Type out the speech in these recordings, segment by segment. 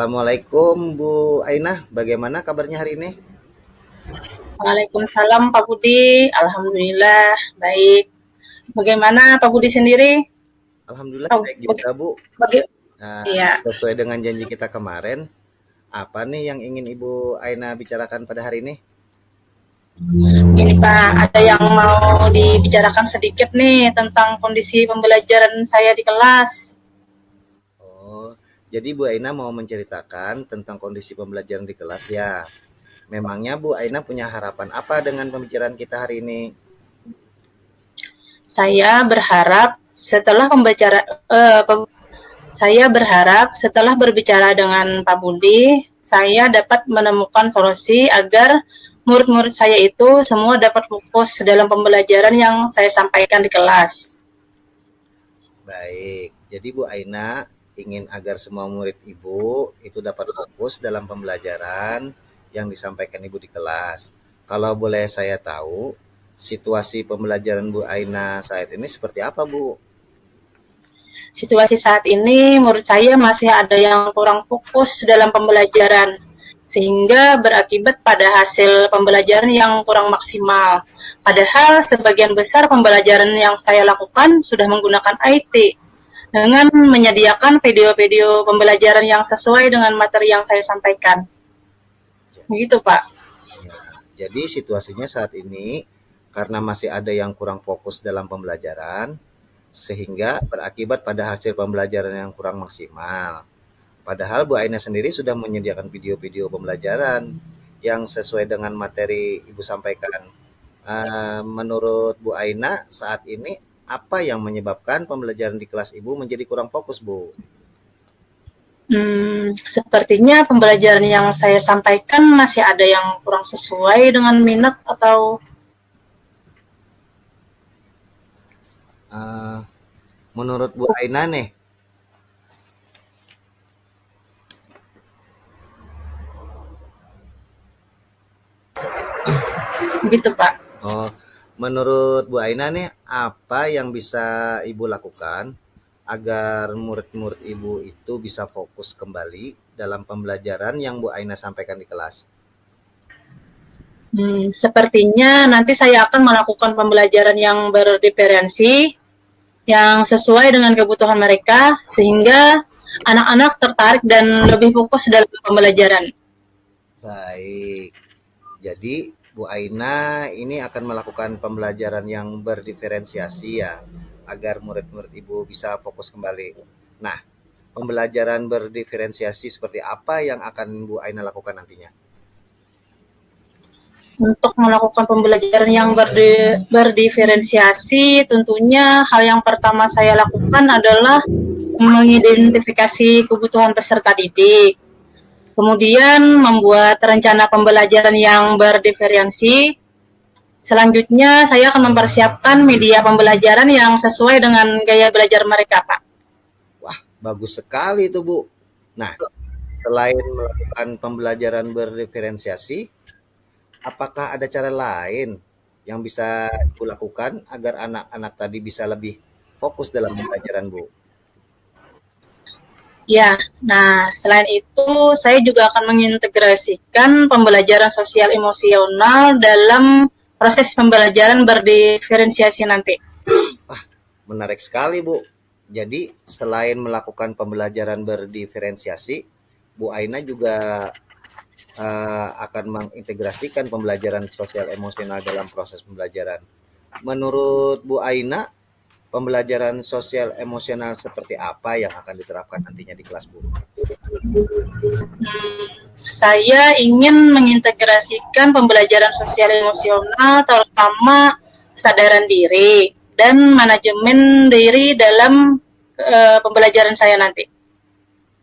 Assalamualaikum Bu Ainah, bagaimana kabarnya hari ini? Waalaikumsalam Pak Budi, alhamdulillah baik. Bagaimana Pak Budi sendiri? Alhamdulillah Oh, baik juga Bu. bagi- Nah, iya, sesuai dengan janji kita kemarin, apa nih yang ingin Ibu Ainah bicarakan pada hari ini? ini Pak, ada yang mau dibicarakan sedikit nih tentang kondisi pembelajaran saya di kelas. Oh, jadi Bu Ainah mau menceritakan tentang kondisi pembelajaran di kelas ya. Memangnya Bu Ainah punya harapan apa dengan pembicaraan kita hari ini? Saya berharap setelah pembicara, eh, pem- saya berharap setelah berbicara dengan Pak Budi, saya dapat menemukan solusi agar murid-murid saya itu semua dapat fokus dalam pembelajaran yang saya sampaikan di kelas. Baik, jadi Bu Ainah ingin agar semua murid Ibu itu dapat fokus dalam pembelajaran yang disampaikan Ibu di kelas. Kalau boleh saya tahu, situasi pembelajaran Bu Ainah saat ini seperti apa, Bu? Situasi saat ini menurut saya masih ada yang kurang fokus dalam pembelajaran, sehingga berakibat pada hasil pembelajaran yang kurang maksimal. Padahal sebagian besar pembelajaran yang saya lakukan sudah menggunakan IT dengan menyediakan video-video pembelajaran yang sesuai dengan materi yang saya sampaikan. Begitu, Pak. Ya, jadi situasinya saat ini karena masih ada yang kurang fokus dalam pembelajaran, sehingga berakibat pada hasil pembelajaran yang kurang maksimal. Padahal Bu Aina sendiri sudah menyediakan video-video pembelajaran yang sesuai dengan materi Ibu sampaikan. Menurut Bu Aina saat ini apa yang menyebabkan pembelajaran di kelas Ibu menjadi kurang fokus, Bu? Sepertinya pembelajaran yang saya sampaikan masih ada yang kurang sesuai dengan minat atau Eh, Menurut Bu Aina nih, begitu, Pak. oh, menurut Bu Aina nih apa yang bisa Ibu lakukan agar murid-murid Ibu itu bisa fokus kembali dalam pembelajaran yang Bu Aina sampaikan di kelas? Sepertinya nanti saya akan melakukan pembelajaran yang berdiferensi, yang sesuai dengan kebutuhan mereka, sehingga anak-anak tertarik dan lebih fokus dalam pembelajaran. Baik. Jadi Bu Aina ini akan melakukan pembelajaran yang berdiferensiasi ya, agar murid-murid Ibu bisa fokus kembali. Nah, pembelajaran berdiferensiasi seperti apa yang akan Bu Aina lakukan nantinya? Untuk melakukan pembelajaran yang berdiferensiasi, tentunya hal yang pertama saya lakukan adalah mengidentifikasi kebutuhan peserta didik. Kemudian membuat rencana pembelajaran yang berdiferensi. Selanjutnya saya akan mempersiapkan media pembelajaran yang sesuai dengan gaya belajar mereka, Pak. Wah, bagus sekali itu Bu. Nah, selain melakukan pembelajaran berdiferensiasi, apakah ada cara lain yang bisa Ibu lakukan agar anak-anak tadi bisa lebih fokus dalam pembelajaran, Bu? Ya, nah selain itu saya juga akan mengintegrasikan pembelajaran sosial emosional dalam proses pembelajaran berdiferensiasi nanti. Menarik sekali, Bu. Jadi, selain melakukan pembelajaran berdiferensiasi, Bu Aina juga akan mengintegrasikan pembelajaran sosial emosional dalam proses pembelajaran. Menurut Bu Aina, pembelajaran sosial emosional seperti apa yang akan diterapkan nantinya di kelas, Bu? Saya ingin mengintegrasikan pembelajaran sosial emosional terutama kesadaran diri dan manajemen diri dalam pembelajaran saya nanti.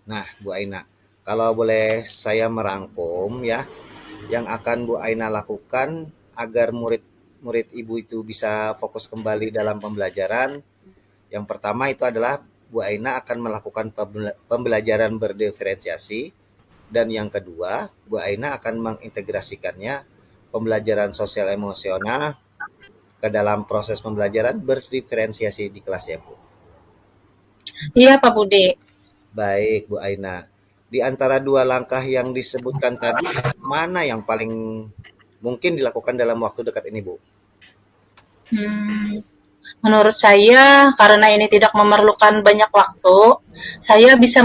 Nah, Bu Aina, kalau boleh saya merangkum ya, yang akan Bu Aina lakukan agar murid-murid Ibu itu bisa fokus kembali dalam pembelajaran. Yang pertama itu adalah Bu Aina akan melakukan pembelajaran berdiferensiasi, dan yang kedua, Bu Aina akan mengintegrasikannya pembelajaran sosial emosional ke dalam proses pembelajaran berdiferensiasi di kelas ya, Bu. Iya Pak Budi. Baik, Bu Aina. Di antara dua langkah yang disebutkan tadi, mana yang paling mungkin dilakukan dalam waktu dekat ini, Bu? Hmm, menurut saya, karena ini tidak memerlukan banyak waktu, saya bisa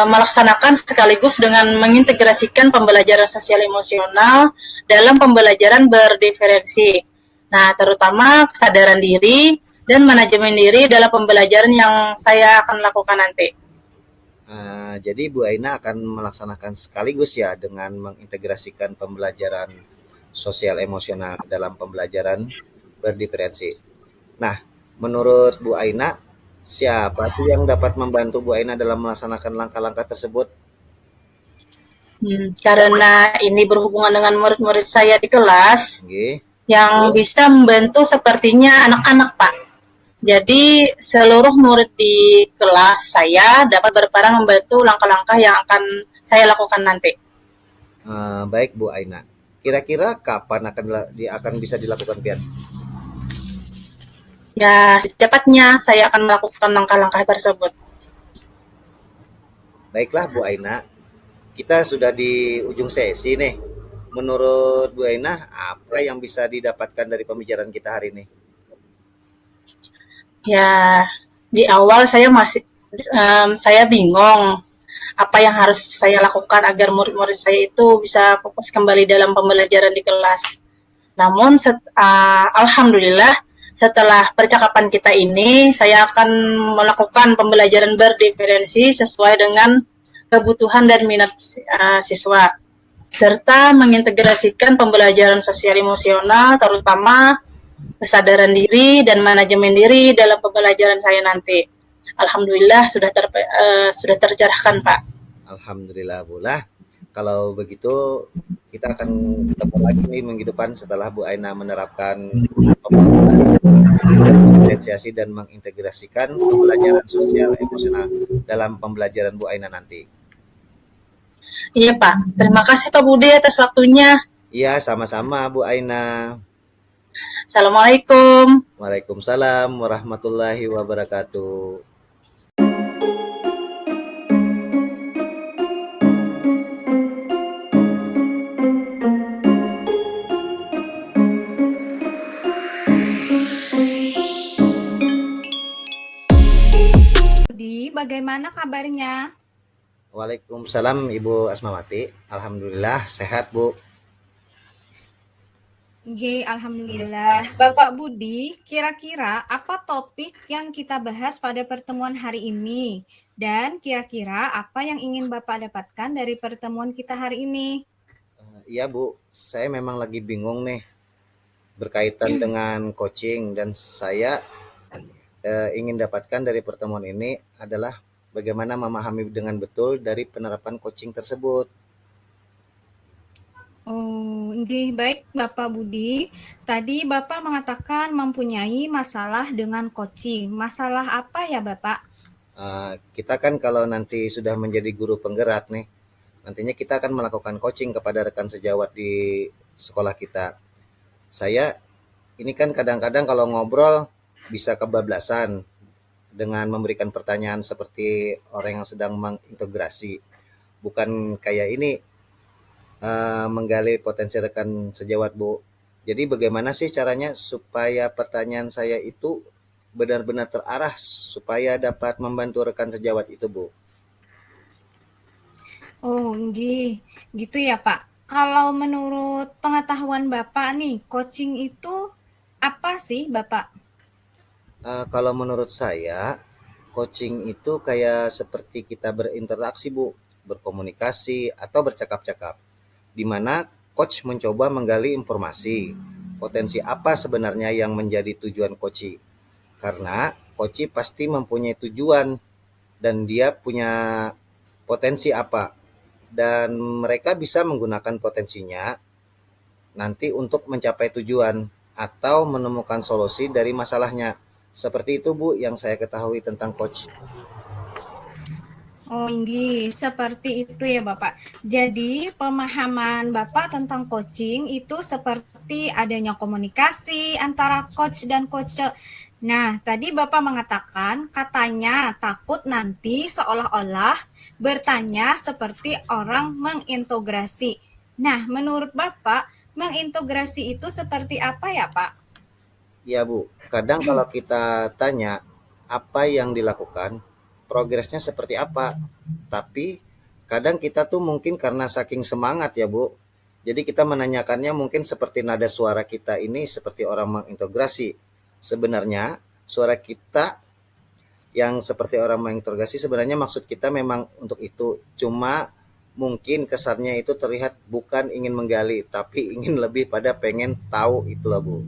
melaksanakan sekaligus dengan mengintegrasikan pembelajaran sosial emosional dalam pembelajaran berdiferensi. Nah, terutama kesadaran diri dan manajemen diri dalam pembelajaran yang saya akan lakukan nanti. Jadi Bu Aina akan melaksanakan sekaligus ya dengan mengintegrasikan pembelajaran sosial emosional dalam pembelajaran berdiferensi. Nah, menurut Bu Aina, siapa sih yang dapat membantu Bu Aina dalam melaksanakan langkah-langkah tersebut? Karena ini berhubungan dengan murid-murid saya di kelas, Nggih. yang bisa membantu sepertinya anak-anak, Pak. Jadi seluruh murid di kelas saya dapat berperan membantu langkah-langkah yang akan saya lakukan nanti. Baik Bu Aina. Kira-kira kapan akan bisa dilakukan Pian? Ya, secepatnya saya akan melakukan langkah-langkah tersebut. Baiklah Bu Aina, kita sudah di ujung sesi nih. Menurut Bu Aina, apa yang bisa didapatkan dari pembicaraan kita hari ini? Ya, di awal saya bingung apa yang harus saya lakukan agar murid-murid saya itu bisa fokus kembali dalam pembelajaran di kelas. Namun alhamdulillah setelah percakapan kita ini saya akan melakukan pembelajaran berdiferensi sesuai dengan kebutuhan dan minat siswa serta mengintegrasikan pembelajaran sosial emosional terutama kesadaran diri dan manajemen diri dalam pembelajaran saya nanti. Alhamdulillah sudah tercerahkan, Pak. Alhamdulillah Bu lah. Kalau begitu kita akan ketemu lagi nih minggu depan setelah Bu Aina menerapkan diferensiasi dan mengintegrasikan pembelajaran sosial emosional dalam pembelajaran Bu Aina nanti. Iya, Pak. Terima kasih Pak Budi atas waktunya. Iya, sama-sama Bu Aina. Assalamualaikum. Waalaikumsalam warahmatullahi wabarakatuh. Budi, bagaimana kabarnya? Waalaikumsalam Ibu Asmawati. Alhamdulillah sehat Bu. Alhamdulillah. Bapak Budi, kira-kira apa topik yang kita bahas pada pertemuan hari ini? Dan kira-kira apa yang ingin Bapak dapatkan dari pertemuan kita hari ini? Iya Bu, saya memang lagi bingung nih berkaitan dengan coaching dan saya ingin dapatkan dari pertemuan ini adalah bagaimana memahami dengan betul dari penerapan coaching tersebut. Oh, baik Bapak Budi. Tadi Bapak mengatakan mempunyai masalah dengan coaching. Masalah apa ya Bapak? Kita kan kalau nanti sudah menjadi guru penggerak nih, nantinya kita akan melakukan coaching kepada rekan sejawat di sekolah kita. Saya ini kan kadang-kadang kalau ngobrol bisa kebablasan dengan memberikan pertanyaan seperti orang yang sedang mengintegrasi. Bukan kayak ini menggali potensi rekan sejawat Bu. Jadi bagaimana sih caranya supaya pertanyaan saya itu benar-benar terarah supaya dapat membantu rekan sejawat itu Bu? Oh, gitu ya Pak. Kalau menurut pengetahuan Bapak nih, coaching itu apa sih Bapak? Kalau menurut saya, coaching itu kayak seperti kita berinteraksi Bu, berkomunikasi atau bercakap-cakap, di mana coach mencoba menggali informasi, potensi apa sebenarnya yang menjadi tujuan coach. Karena coach pasti mempunyai tujuan dan dia punya potensi apa. Dan mereka bisa menggunakan potensinya nanti untuk mencapai tujuan atau menemukan solusi dari masalahnya. Seperti itu Bu yang saya ketahui tentang coach. Oh, seperti itu ya Bapak. Jadi pemahaman Bapak tentang coaching itu seperti seperti adanya komunikasi antara coach dan coach. Nah, tadi Bapak mengatakan katanya takut nanti seolah-olah bertanya seperti orang mengintegrasi. Nah, menurut Bapak, mengintegrasi itu seperti apa ya, Pak? Ya Bu, kadang kalau kita tanya apa yang dilakukan, progresnya seperti apa, tapi kadang kita tuh mungkin karena saking semangat ya Bu, jadi kita menanyakannya mungkin seperti nada suara kita ini seperti orang mengintegrasi. Sebenarnya suara kita yang seperti orang menginterogasi sebenarnya maksud kita memang untuk itu. Cuma mungkin kesannya itu terlihat bukan ingin menggali, tapi ingin lebih pada pengen tahu itulah Bu.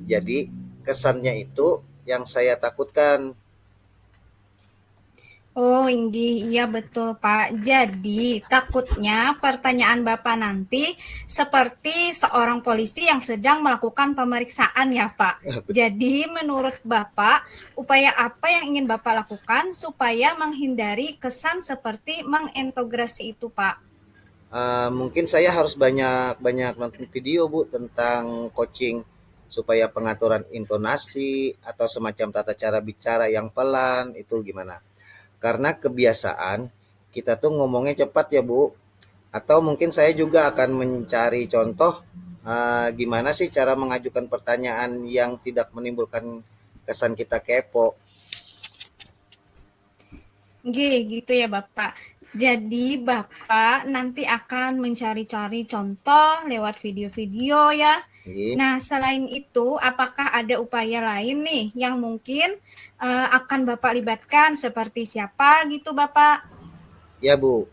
Jadi kesannya itu yang saya takutkan. Oh, iya betul Pak. Jadi takutnya pertanyaan Bapak nanti seperti seorang polisi yang sedang melakukan pemeriksaan ya Pak. Jadi menurut Bapak, upaya apa yang ingin Bapak lakukan supaya menghindari kesan seperti mengintegrasi itu Pak? Mungkin saya harus banyak nonton video Bu tentang coaching supaya pengaturan intonasi atau semacam tata cara bicara yang pelan itu gimana. Karena kebiasaan kita tuh ngomongnya cepat ya Bu. Atau mungkin saya juga akan mencari contoh gimana sih cara mengajukan pertanyaan yang tidak menimbulkan kesan kita kepo. Gitu ya Bapak. Jadi Bapak nanti akan mencari-cari contoh lewat video-video ya. Nah, selain itu, apakah ada upaya lain nih yang mungkin akan Bapak libatkan seperti siapa gitu Bapak? Ya Bu,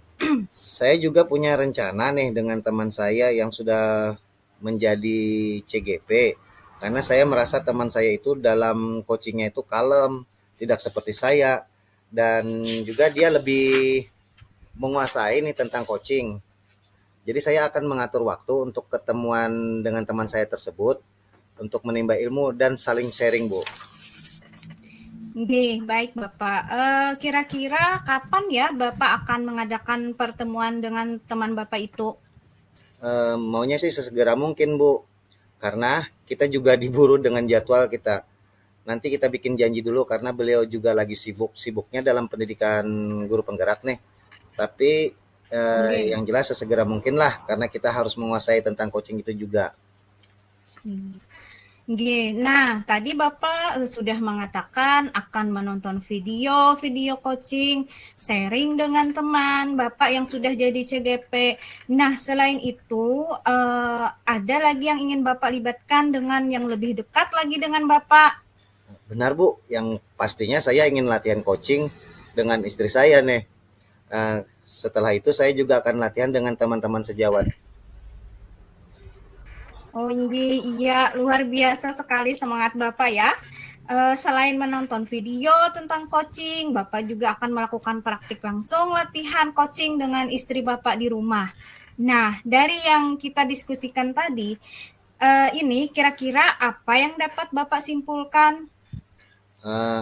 saya juga punya rencana nih dengan teman saya yang sudah menjadi CGP. Karena saya merasa teman saya itu dalam coachingnya itu kalem, tidak seperti saya. Dan juga dia lebih menguasai nih tentang coaching. Jadi saya akan mengatur waktu untuk ketemuan dengan teman saya tersebut untuk menimba ilmu dan saling sharing, Bu. Baik Bapak. Kira-kira kapan ya Bapak akan mengadakan pertemuan dengan teman Bapak itu? Maunya sih sesegera mungkin, Bu. Karena kita juga diburu dengan jadwal kita. Nanti kita bikin janji dulu karena beliau juga lagi sibuknya dalam pendidikan guru penggerak nih. Tapi yang jelas sesegera mungkin lah karena kita harus menguasai tentang coaching itu juga. Nah, tadi Bapak sudah mengatakan akan menonton video coaching, sharing dengan teman Bapak yang sudah jadi CGP. Nah, selain itu ada lagi yang ingin Bapak libatkan dengan yang lebih dekat lagi dengan Bapak? Benar Bu, yang pastinya saya ingin latihan coaching dengan istri saya nih. Setelah itu saya juga akan latihan dengan teman-teman sejawat. Oh iya, luar biasa sekali semangat Bapak ya. Selain menonton video tentang coaching, Bapak juga akan melakukan praktik langsung latihan coaching dengan istri Bapak di rumah. Nah, dari yang kita diskusikan tadi, ini kira-kira apa yang dapat Bapak simpulkan?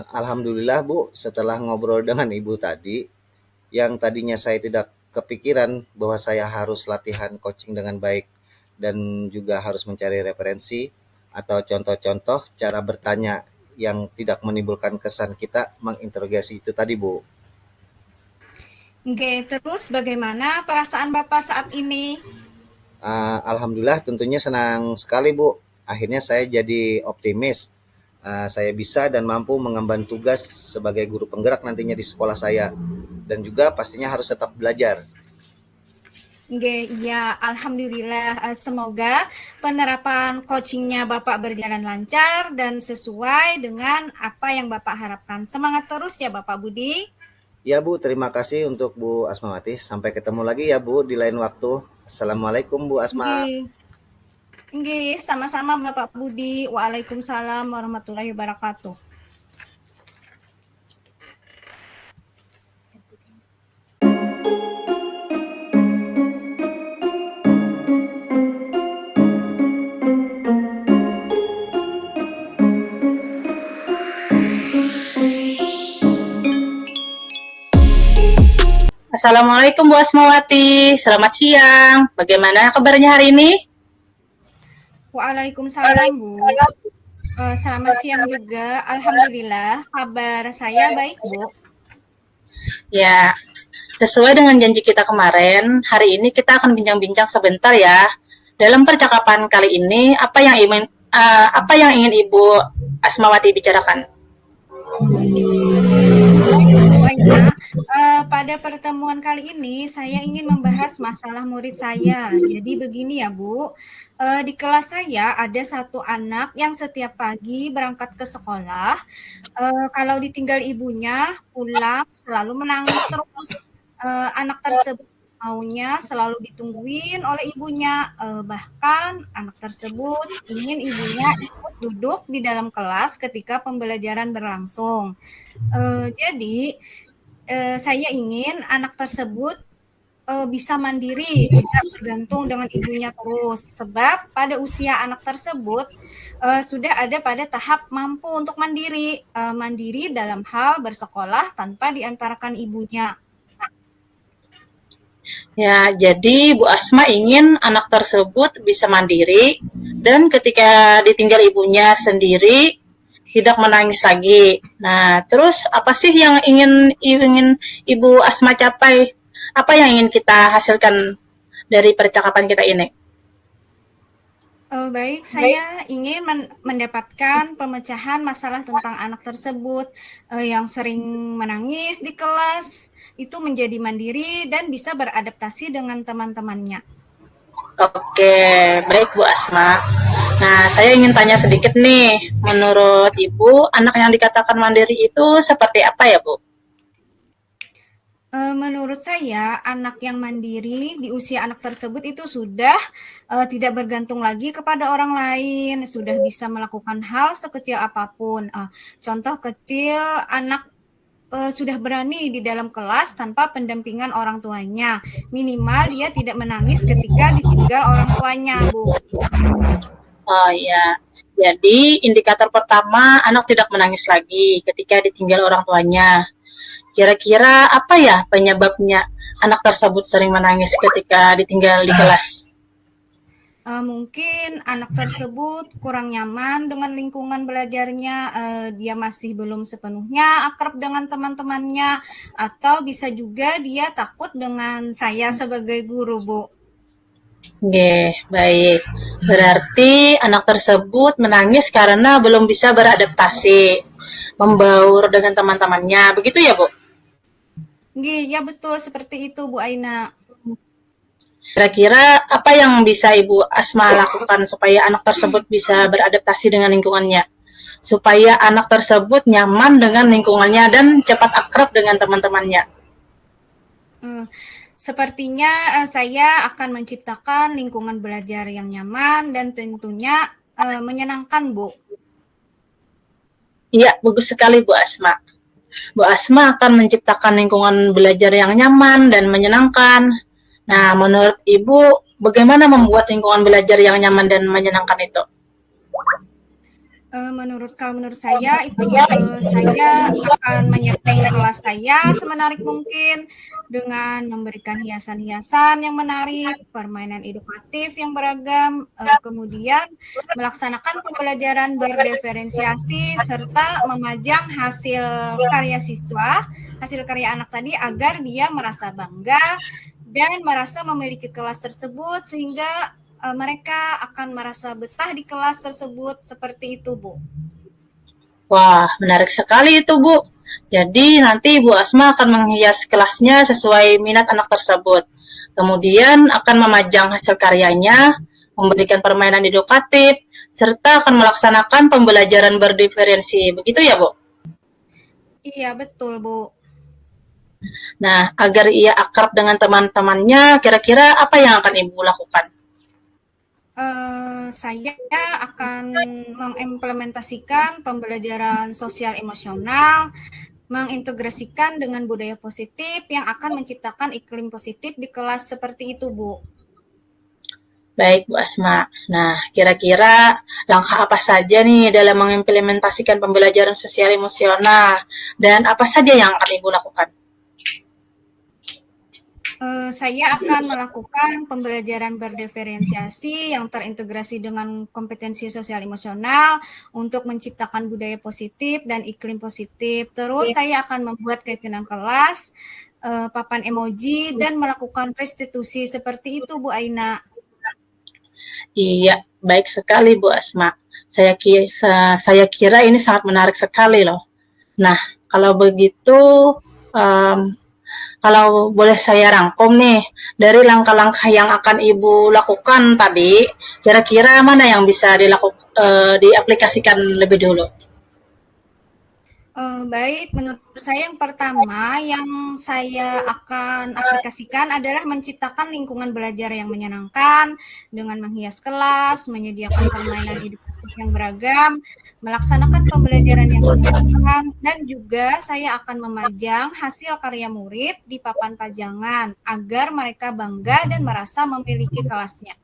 Alhamdulillah Bu, setelah ngobrol dengan Ibu tadi, yang tadinya saya tidak kepikiran bahwa saya harus latihan coaching dengan baik dan juga harus mencari referensi atau contoh-contoh cara bertanya yang tidak menimbulkan kesan kita menginterogasi itu tadi Bu. Terus bagaimana perasaan Bapak saat ini? Alhamdulillah tentunya senang sekali Bu. Akhirnya saya jadi optimis. Saya bisa dan mampu mengemban tugas sebagai guru penggerak nantinya di sekolah saya dan juga pastinya harus tetap belajar. Ya, alhamdulillah. Semoga penerapan coachingnya Bapak berjalan lancar dan sesuai dengan apa yang Bapak harapkan. Semangat terus ya Bapak Budi. Ya Bu, terima kasih untuk Bu Asmawati. Sampai ketemu lagi ya Bu di lain waktu. Assalamualaikum Bu Asma. Sama-sama Bapak Budi. Waalaikumsalam warahmatullahi wabarakatuh. Assalamualaikum Bu Asmawati, selamat siang. Bagaimana kabarnya hari ini? Waalaikumsalam, Bu. Selamat siang juga. Alhamdulillah, kabar saya baik, Bu. Ya, sesuai dengan janji kita kemarin, hari ini kita akan bincang-bincang sebentar ya. Dalam percakapan kali ini, apa yang ingin Ibu Asmawati bicarakan? Bu Aina, pada pertemuan kali ini saya ingin membahas masalah murid saya. Jadi begini ya, Bu. Di kelas saya ada satu anak yang setiap pagi berangkat ke sekolah. Kalau ditinggal ibunya pulang selalu menangis terus. Anak tersebut maunya selalu ditungguin oleh ibunya. Bahkan anak tersebut ingin ibunya ikut duduk di dalam kelas ketika pembelajaran berlangsung. Jadi saya ingin anak tersebut bisa mandiri, tidak bergantung dengan ibunya terus. Sebab pada usia anak tersebut sudah ada pada tahap mampu untuk mandiri, mandiri dalam hal bersekolah tanpa diantarkan ibunya. Ya, jadi Bu Asma ingin anak tersebut bisa mandiri dan ketika ditinggal ibunya sendiri tidak menangis lagi. Nah, terus apa sih yang ingin Ibu Asma capai? Apa yang ingin kita hasilkan dari percakapan kita ini? Baik, saya ingin mendapatkan pemecahan masalah tentang anak tersebut yang sering menangis di kelas, itu menjadi mandiri dan bisa beradaptasi dengan teman-temannya. Oke, baik Bu Asma. Nah, saya ingin tanya sedikit nih, menurut Ibu, anak yang dikatakan mandiri itu seperti apa ya, Bu? Menurut saya, anak yang mandiri di usia anak tersebut itu sudah tidak bergantung lagi kepada orang lain, sudah bisa melakukan hal sekecil apapun. Contoh kecil, anak sudah berani di dalam kelas tanpa pendampingan orang tuanya. Minimal dia tidak menangis ketika ditinggal orang tuanya, Bu. Oh iya, jadi indikator pertama anak tidak menangis lagi ketika ditinggal orang tuanya. Kira-kira apa ya penyebabnya anak tersebut sering menangis ketika ditinggal di kelas? Mungkin anak tersebut kurang nyaman dengan lingkungan belajarnya, dia masih belum sepenuhnya akrab dengan teman-temannya, atau bisa juga dia takut dengan saya sebagai guru, Bu. Oke, baik. Berarti anak tersebut menangis karena belum bisa beradaptasi, membaur dengan teman-temannya. Begitu ya, Bu? Ya betul seperti itu, Bu Aina. Kira-kira apa yang bisa Ibu Asma lakukan supaya anak tersebut bisa beradaptasi dengan lingkungannya? Supaya anak tersebut nyaman dengan lingkungannya dan cepat akrab dengan teman-temannya. Sepertinya saya akan menciptakan lingkungan belajar yang nyaman dan tentunya menyenangkan, Bu. Iya, bagus sekali Bu Asma. Bu Asma akan menciptakan lingkungan belajar yang nyaman dan menyenangkan. Nah, menurut Ibu, bagaimana membuat lingkungan belajar yang nyaman dan menyenangkan itu? Menurut saya itu saya akan menyetting kelas saya semenarik mungkin dengan memberikan hiasan-hiasan yang menarik, permainan edukatif yang beragam, kemudian melaksanakan pembelajaran berdiferensiasi serta memajang hasil karya siswa, hasil karya anak tadi agar dia merasa bangga dan merasa memiliki kelas tersebut sehingga mereka akan merasa betah di kelas tersebut, seperti itu, Bu. Wah, menarik sekali itu, Bu. Jadi nanti Bu Asma akan menghias kelasnya sesuai minat anak tersebut. Kemudian akan memajang hasil karyanya, memberikan permainan edukatif, serta akan melaksanakan pembelajaran berdiferensi. Begitu ya, Bu? Iya, betul, Bu. Nah, agar ia akrab dengan teman-temannya, kira-kira apa yang akan Ibu lakukan? Saya akan mengimplementasikan pembelajaran sosial emosional, mengintegrasikan dengan budaya positif yang akan menciptakan iklim positif di kelas seperti itu, Bu. Baik, Bu Asma. Nah, kira-kira langkah apa saja nih dalam mengimplementasikan pembelajaran sosial emosional dan apa saja yang akan Ibu lakukan? Saya akan melakukan pembelajaran berdiferensiasi yang terintegrasi dengan kompetensi sosial emosional untuk menciptakan budaya positif dan iklim positif. Terus saya akan membuat keyakinan kelas, papan emoji, dan melakukan restitusi seperti itu, Bu Aina. Iya, baik sekali Bu Asma. Saya kira ini sangat menarik sekali loh. Nah, kalau begitu, kalau boleh saya rangkum nih, dari langkah-langkah yang akan Ibu lakukan tadi, kira-kira mana yang bisa diaplikasikan lebih dulu? Baik, menurut saya yang pertama yang saya akan aplikasikan adalah menciptakan lingkungan belajar yang menyenangkan dengan menghias kelas, menyediakan permainan edukatif yang beragam, melaksanakan pembelajaran yang menyenangkan, dan juga saya akan memajang hasil karya murid di papan pajangan agar mereka bangga dan merasa memiliki kelasnya.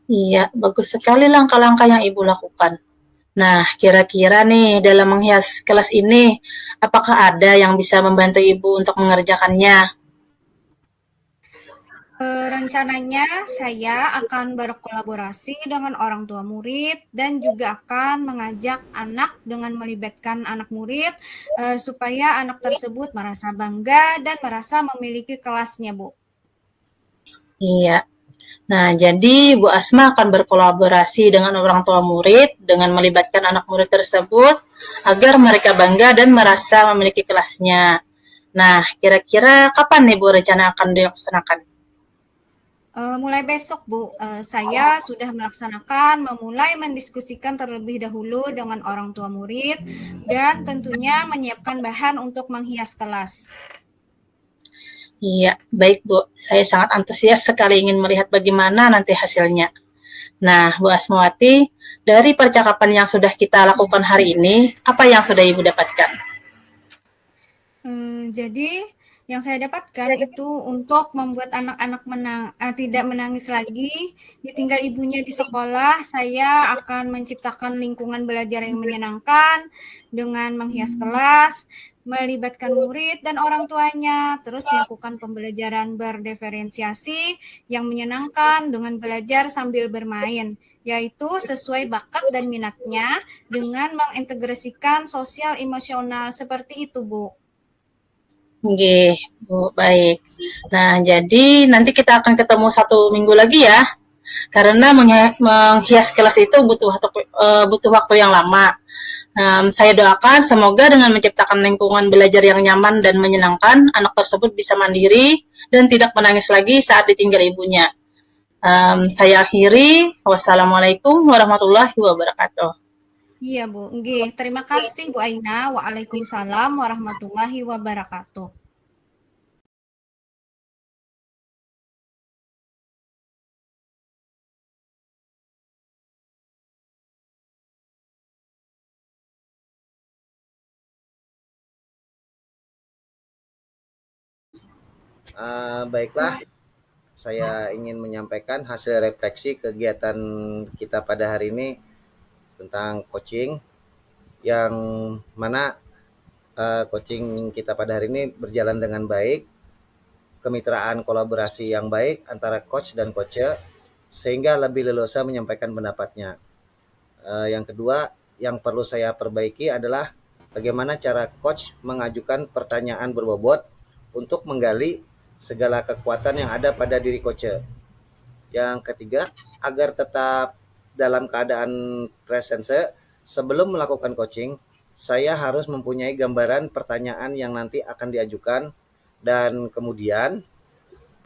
Iya, bagus sekali langkah-langkah yang Ibu lakukan. Nah, kira-kira nih dalam menghias kelas ini, apakah ada yang bisa membantu Ibu untuk mengerjakannya? Rencananya saya akan berkolaborasi dengan orang tua murid dan juga akan mengajak anak dengan melibatkan anak murid supaya anak tersebut merasa bangga dan merasa memiliki kelasnya, Bu. Iya. Nah, jadi Bu Asma akan berkolaborasi dengan orang tua murid dengan melibatkan anak murid tersebut agar mereka bangga dan merasa memiliki kelasnya. Nah, kira-kira kapan nih Bu rencana akan dilaksanakan? Mulai besok, Bu, saya sudah memulai mendiskusikan terlebih dahulu dengan orang tua murid dan tentunya menyiapkan bahan untuk menghias kelas. Iya, baik Bu. Saya sangat antusias sekali ingin melihat bagaimana nanti hasilnya. Nah, Bu Asmawati, dari percakapan yang sudah kita lakukan hari ini, apa yang sudah Ibu dapatkan? Jadi, yang saya dapatkan itu untuk membuat anak-anak tidak menangis lagi, ditinggal ibunya di sekolah, saya akan menciptakan lingkungan belajar yang menyenangkan dengan menghias kelas, melibatkan murid dan orang tuanya, terus melakukan pembelajaran berdiferensiasi yang menyenangkan dengan belajar sambil bermain, yaitu sesuai bakat dan minatnya dengan mengintegrasikan sosial emosional seperti itu, Bu. Oke, Bu, baik. Nah, jadi nanti kita akan ketemu 1 minggu lagi ya, karena menghias kelas itu butuh waktu yang lama. Saya doakan semoga dengan menciptakan lingkungan belajar yang nyaman dan menyenangkan, anak tersebut bisa mandiri dan tidak menangis lagi saat ditinggal ibunya. Saya akhiri. Wassalamualaikum warahmatullahi wabarakatuh. Iya, Bu. Nggih, terima kasih Bu Aina. Waalaikumsalam warahmatullahi wabarakatuh. Baiklah, saya ingin menyampaikan hasil refleksi kegiatan kita pada hari ini tentang coaching, yang mana coaching kita pada hari ini berjalan dengan baik, kemitraan kolaborasi yang baik antara coach dan coacher, sehingga lebih leluasa menyampaikan pendapatnya. Yang kedua, yang perlu saya perbaiki adalah bagaimana cara coach mengajukan pertanyaan berbobot untuk menggali segala kekuatan yang ada pada diri coacher. Yang ketiga, agar tetap dalam keadaan presence sebelum melakukan coaching, saya harus mempunyai gambaran pertanyaan yang nanti akan diajukan, dan kemudian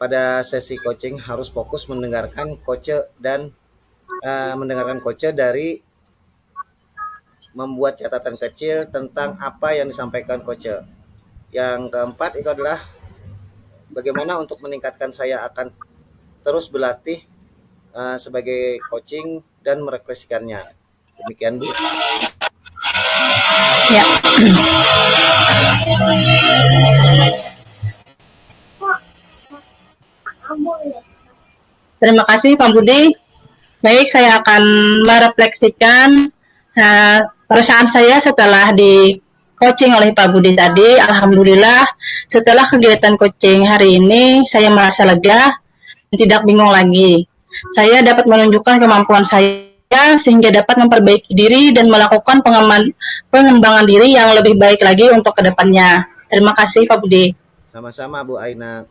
pada sesi coaching harus fokus mendengarkan coacher dan mendengarkan coacher dari membuat catatan kecil tentang apa yang disampaikan coacher. Yang keempat itu adalah bagaimana untuk meningkatkan, saya akan terus berlatih sebagai coaching dan merefleksikannya. Demikian, Bu. Ya. Terima kasih Pak Budi. Baik, saya akan merefleksikan perasaan saya setelah di coaching oleh Pak Budi tadi, alhamdulillah setelah kegiatan coaching hari ini saya merasa lega dan tidak bingung lagi. Saya dapat menunjukkan kemampuan saya sehingga dapat memperbaiki diri dan melakukan pengembangan diri yang lebih baik lagi untuk kedepannya. Terima kasih Pak Budi. Sama-sama Bu Aina.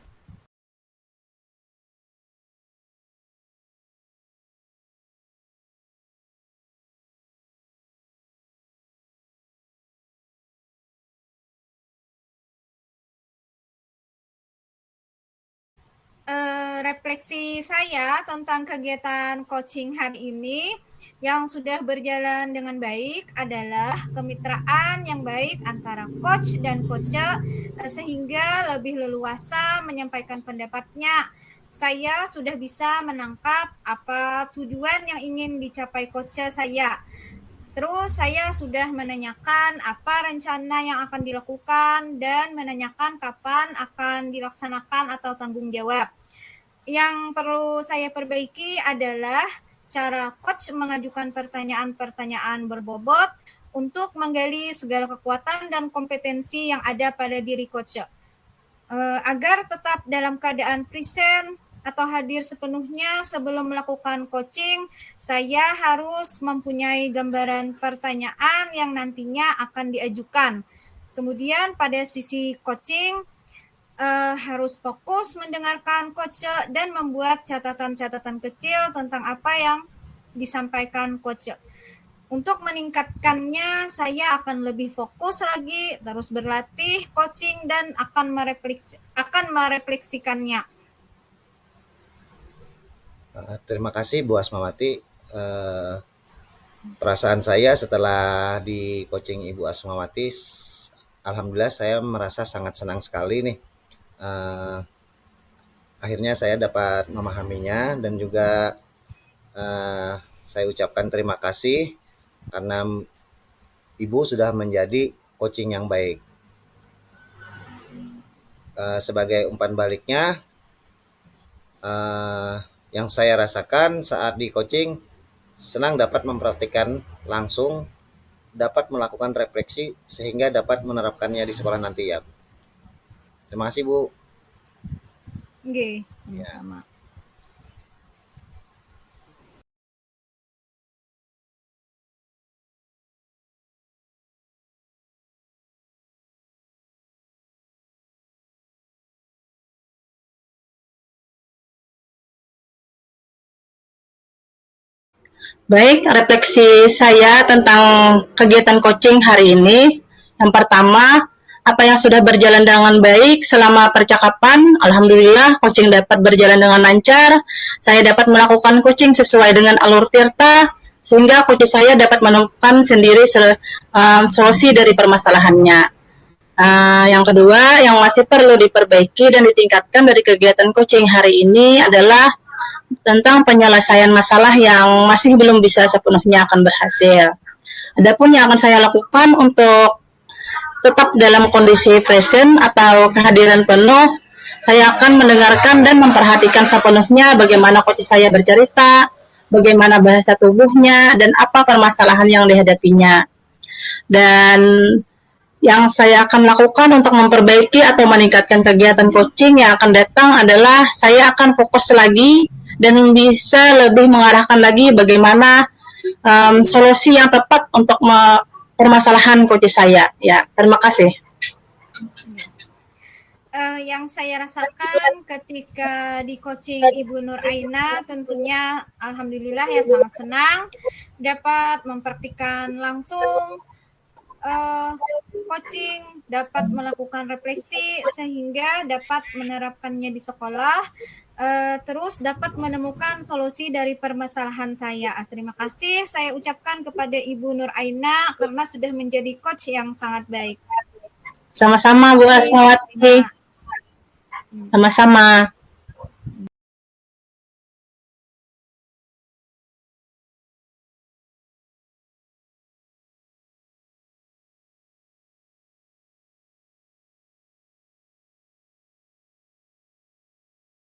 Refleksi saya tentang kegiatan coaching hari ini yang sudah berjalan dengan baik adalah kemitraan yang baik antara coach dan coacher sehingga lebih leluasa menyampaikan pendapatnya. Saya sudah bisa menangkap apa tujuan yang ingin dicapai coacher saya. Terus saya sudah menanyakan apa rencana yang akan dilakukan dan menanyakan kapan akan dilaksanakan atau tanggung jawab. Yang perlu saya perbaiki adalah cara coach mengajukan pertanyaan-pertanyaan berbobot untuk menggali segala kekuatan dan kompetensi yang ada pada diri coach. Agar tetap dalam keadaan present atau hadir sepenuhnya sebelum melakukan coaching, saya harus mempunyai gambaran pertanyaan yang nantinya akan diajukan. Kemudian pada sisi coaching, harus fokus mendengarkan coach dan membuat catatan-catatan kecil tentang apa yang disampaikan coach. Untuk meningkatkannya, saya akan lebih fokus lagi, terus berlatih coaching dan akan merefleksikannya. Terima kasih Bu Asmawati. Perasaan saya setelah di coaching Ibu Asmawati, alhamdulillah saya merasa sangat senang sekali nih. Akhirnya saya dapat memahaminya dan juga saya ucapkan terima kasih karena Ibu sudah menjadi coaching yang baik. Sebagai umpan baliknya, yang saya rasakan saat di coaching, senang dapat mempraktikkan langsung, dapat melakukan refleksi sehingga dapat menerapkannya di sekolah nanti ya. Terima kasih Bu. Oke, sama-sama. Baik, refleksi saya tentang kegiatan coaching hari ini. Yang pertama, apa yang sudah berjalan dengan baik selama percakapan, alhamdulillah coaching dapat berjalan dengan lancar. Saya dapat melakukan coaching sesuai dengan alur tirta, sehingga coach saya dapat menemukan sendiri solusi dari permasalahannya. Yang kedua, yang masih perlu diperbaiki dan ditingkatkan dari kegiatan coaching hari ini adalah tentang penyelesaian masalah yang masih belum bisa sepenuhnya akan berhasil. Adapun yang akan saya lakukan untuk tetap dalam kondisi present atau kehadiran penuh, saya akan mendengarkan dan memperhatikan sepenuhnya bagaimana coach saya bercerita, bagaimana bahasa tubuhnya, dan apa permasalahan yang dihadapinya. Dan yang saya akan lakukan untuk memperbaiki atau meningkatkan kegiatan coaching yang akan datang adalah saya akan fokus lagi dan bisa lebih mengarahkan lagi bagaimana solusi yang tepat untuk permasalahan coach saya. Ya, terima kasih. Yang saya rasakan ketika di coaching Ibu Nur Aina tentunya alhamdulillah ya sangat senang dapat mempraktikkan langsung coaching, dapat melakukan refleksi sehingga dapat menerapkannya di sekolah, terus dapat menemukan solusi dari permasalahan saya. Terima kasih saya ucapkan kepada Ibu Nur Aina karena sudah menjadi coach yang sangat baik. Sama-sama Bu Asmawati. Sama-sama.